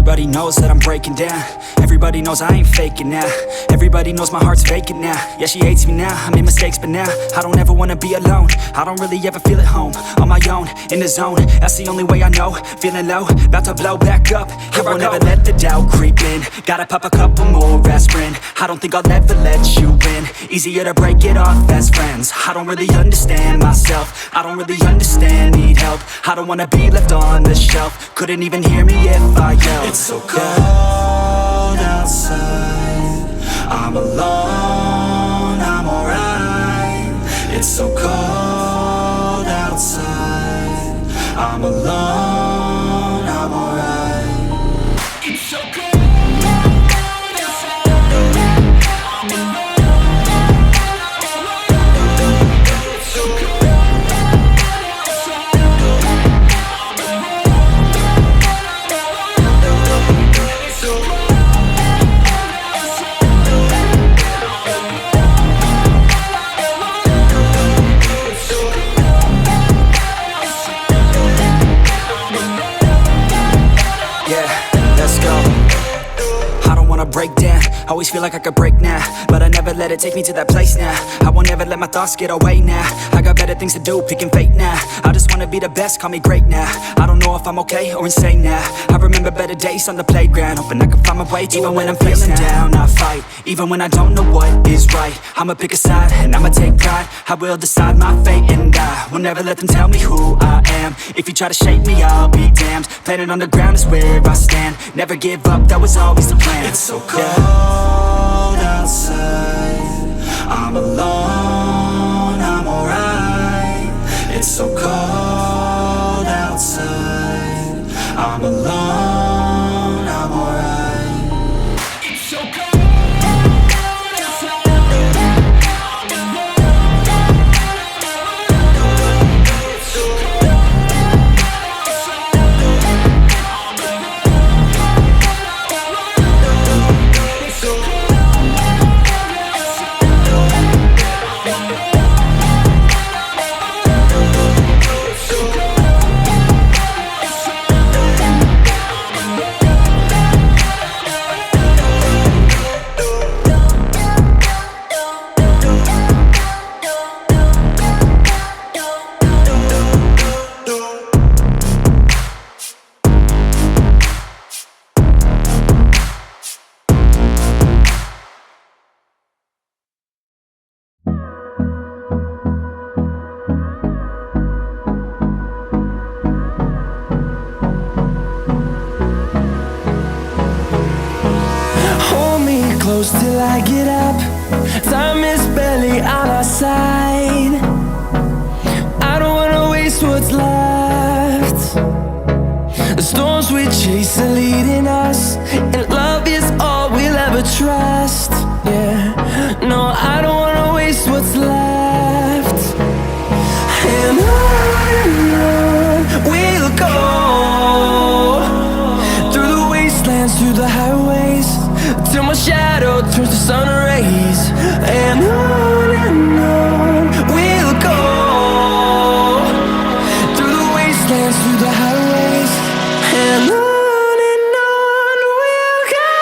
Everybody knows that I'm breaking down. Everybody knows I ain't faking now. Everybody knows my heart's vacant now. Yeah, she hates me now, I made mistakes but now I don't ever wanna be alone. I don't really ever feel at home. On my own, in the zone, that's the only way I know. Feeling low, about to blow back up. Here I won't ever let the doubt creep in. Gotta pop a couple more aspirin. I don't think I'll ever let you in. Easier to break it off as friends. I don't really understand myself. I don't really understand, need help. I don't wanna be left on the shelf. Couldn't even hear me if I yelled. It's so cold outside, I'm alone, I'm alright. It's so cold outside, I'm alone, I'm alright. It's so cold. Break down, always feel like I could break now, but I never let it take me to that place now. I won't ever let my thoughts get away now. I got better things to do, picking fate now. I just wanna be the best, call me great now. I don't know if I'm okay or insane now. I remember better days on the playground, hoping I can find my way. Even when I'm feeling down, I fight. Even when I don't know what is right, I'ma pick a side and I'ma take pride. I will decide my fate and I will never let them tell me who I am. If you try to shake me, I'll be damned. Planet on the ground is where I stand. Never give up, that was always the plan. It's so cold outside, I'm alone, I'm alright. It's so cold outside, I'm alone, I'm alright. It's so cold. Close till I get up. Time is barely on our side. I don't wanna waste what's left. The storms we chase are leading us, and love is all we'll ever trust. Yeah, no, I don't wanna waste what's left. And on we'll go, through the wastelands, through the highways, till my shadow turns to sun rays. And on we'll go, through the wastelands, through the highways. And on we'll go.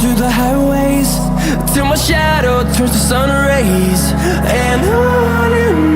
Through the highways, till my shadow turns to sun rays. And on